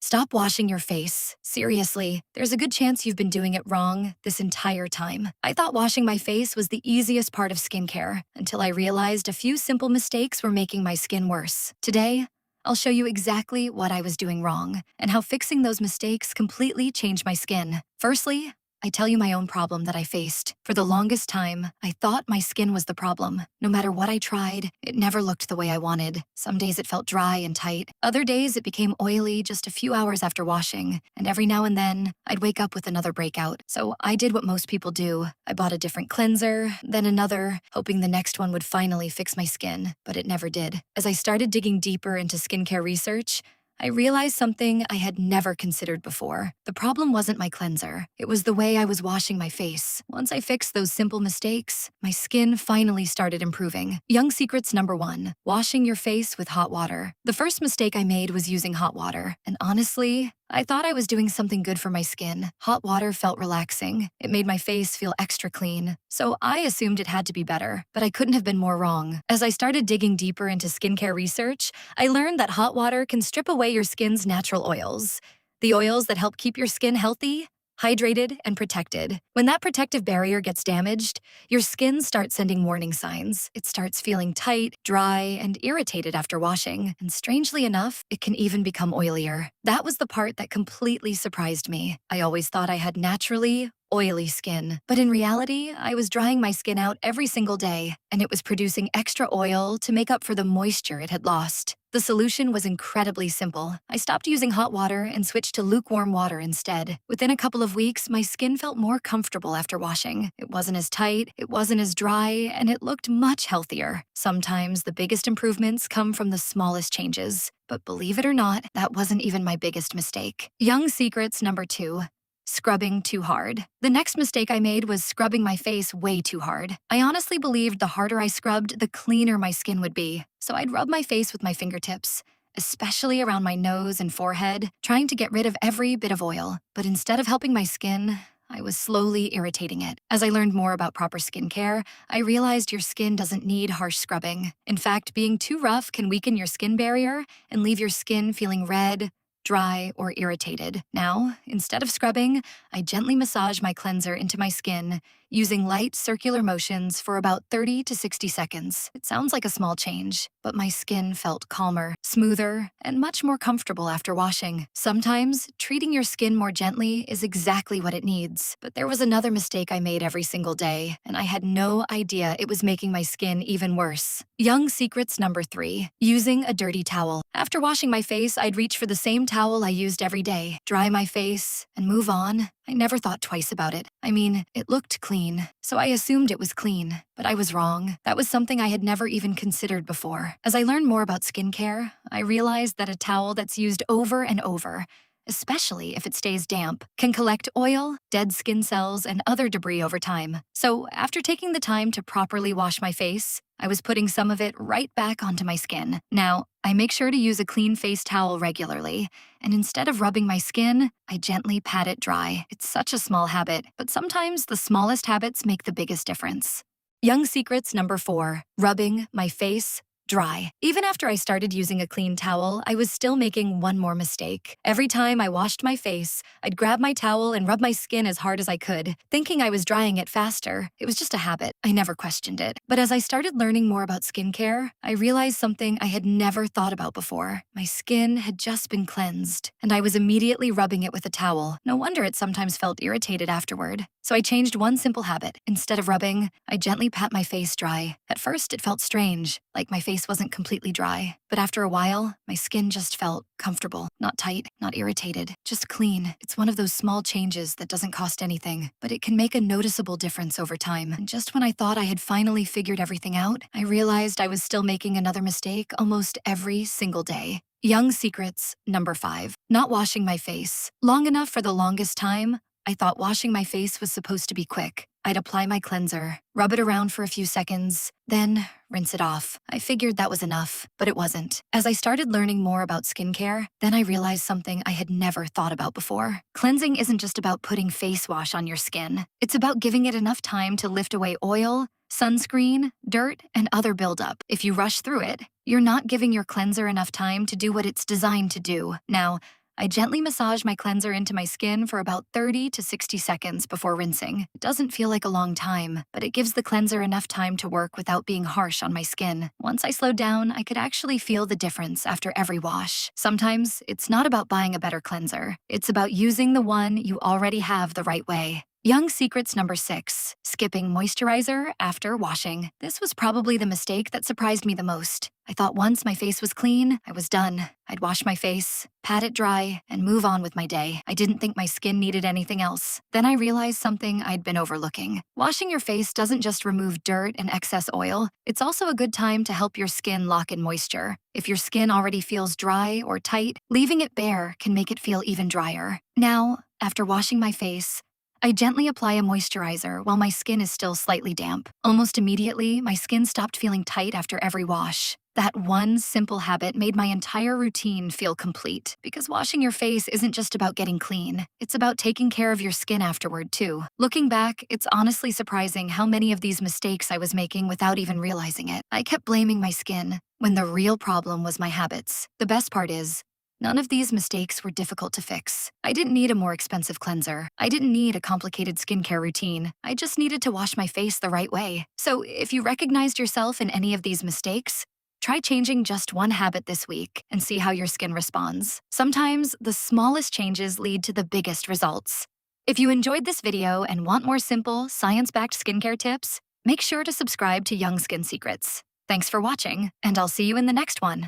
Stop washing your face. Seriously, there's a good chance you've been doing it wrong this entire time. I thought washing my face was the easiest part of skincare until I realized a few simple mistakes were making my skin worse. Today, I'll show you exactly what I was doing wrong and how fixing those mistakes completely changed my skin. Firstly, I tell you my own problem that I faced. For the longest time, I thought my skin was the problem. No matter what I tried, it never looked the way I wanted. Some days it felt dry and tight. Other days it became oily just a few hours after washing. And every now and then, I'd wake up with another breakout. So I did what most people do. I bought a different cleanser, then another, hoping the next one would finally fix my skin. But it never did. As I started digging deeper into skincare research, I realized something I had never considered before. The problem wasn't my cleanser. It was the way I was washing my face. Once I fixed those simple mistakes, my skin finally started improving. Young secrets number 1, washing your face with hot water. The first mistake I made was using hot water. And honestly, I thought I was doing something good for my skin. Hot water felt relaxing. It made my face feel extra clean. So I assumed it had to be better, but I couldn't have been more wrong. As I started digging deeper into skincare research, I learned that hot water can strip away your skin's natural oils. The oils that help keep your skin healthy, hydrated, and protected. When that protective barrier gets damaged, your skin starts sending warning signs. It starts feeling tight, dry, and irritated after washing. And strangely enough, it can even become oilier. That was the part that completely surprised me. I always thought I had naturally oily skin. But in reality, I was drying my skin out every single day, and it was producing extra oil to make up for the moisture it had lost. The solution was incredibly simple. I stopped using hot water and switched to lukewarm water instead. Within a couple of weeks, my skin felt more comfortable after washing. It wasn't as tight, it wasn't as dry, and it looked much healthier. Sometimes the biggest improvements come from the smallest changes. But believe it or not, that wasn't even my biggest mistake. Young secrets number 2. Scrubbing too hard. The next mistake I made was scrubbing my face way too hard. I honestly believed the harder I scrubbed, the cleaner my skin would be. So I'd rub my face with my fingertips, especially around my nose and forehead, trying to get rid of every bit of oil. But instead of helping my skin, I was slowly irritating it. As I learned more about proper skincare, I realized your skin doesn't need harsh scrubbing. In fact, being too rough can weaken your skin barrier and leave your skin feeling red, dry, or irritated. Now, instead of scrubbing, I gently massage my cleanser into my skin using light circular motions for about 30 to 60 seconds. It sounds like a small change, but my skin felt calmer, smoother, and much more comfortable after washing. Sometimes, treating your skin more gently is exactly what it needs. But there was another mistake I made every single day, and I had no idea it was making my skin even worse. Young secrets number 3, using a dirty towel. After washing my face, I'd reach for the same towel I used every day, dry my face, and move on. I never thought twice about it. I mean, it looked clean, so I assumed it was clean. But I was wrong. That was something I had never even considered before. As I learned more about skincare, I realized that a towel that's used over and over, especially if it stays damp, can collect oil, dead skin cells, and other debris over time. So after taking the time to properly wash my face, I was putting some of it right back onto my skin. Now, I make sure to use a clean face towel regularly, and instead of rubbing my skin, I gently pat it dry. It's such a small habit, but sometimes the smallest habits make the biggest difference. Young secrets number 4, rubbing my face dry. Even after I started using a clean towel, I was still making one more mistake. Every time I washed my face, I'd grab my towel and rub my skin as hard as I could, thinking I was drying it faster. It was just a habit. I never questioned it. But as I started learning more about skincare, I realized something I had never thought about before. My skin had just been cleansed, and I was immediately rubbing it with a towel. No wonder it sometimes felt irritated afterward. So I changed one simple habit. Instead of rubbing, I gently pat my face dry. At first, it felt strange, like my face wasn't completely dry. But after a while, my skin just felt comfortable. Not tight, not irritated, just clean. It's one of those small changes that doesn't cost anything, but it can make a noticeable difference over time. And just when I thought I had finally figured everything out, I realized I was still making another mistake almost every single day. Young secrets number 5, not washing my face. Long enough for the longest time, I thought washing my face was supposed to be quick. I'd apply my cleanser, rub it around for a few seconds, then rinse it off. I figured that was enough, but it wasn't. As I started learning more about skincare, then I realized something I had never thought about before. Cleansing isn't just about putting face wash on your skin. It's about giving it enough time to lift away oil, sunscreen, dirt, and other buildup. If you rush through it, you're not giving your cleanser enough time to do what it's designed to do. Now, I gently massage my cleanser into my skin for about 30 to 60 seconds before rinsing. It doesn't feel like a long time, but it gives the cleanser enough time to work without being harsh on my skin. Once I slowed down, I could actually feel the difference after every wash. Sometimes it's not about buying a better cleanser. It's about using the one you already have the right way. Young Secrets number 6, skipping moisturizer after washing. This was probably the mistake that surprised me the most. I thought once my face was clean, I was done. I'd wash my face, pat it dry, and move on with my day. I didn't think my skin needed anything else. Then I realized something I'd been overlooking. Washing your face doesn't just remove dirt and excess oil, it's also a good time to help your skin lock in moisture. If your skin already feels dry or tight, leaving it bare can make it feel even drier. Now, after washing my face, I gently apply a moisturizer while my skin is still slightly damp. Almost immediately, my skin stopped feeling tight after every wash. That one simple habit made my entire routine feel complete, because washing your face isn't just about getting clean. It's about taking care of your skin afterward, too. Looking back, it's honestly surprising how many of these mistakes I was making without even realizing it. I kept blaming my skin, when the real problem was my habits. The best part is, none of these mistakes were difficult to fix. I didn't need a more expensive cleanser. I didn't need a complicated skincare routine. I just needed to wash my face the right way. So if you recognized yourself in any of these mistakes, try changing just one habit this week and see how your skin responds. Sometimes the smallest changes lead to the biggest results. If you enjoyed this video and want more simple, science-backed skincare tips, make sure to subscribe to Young Skin Secrets. Thanks for watching, and I'll see you in the next one.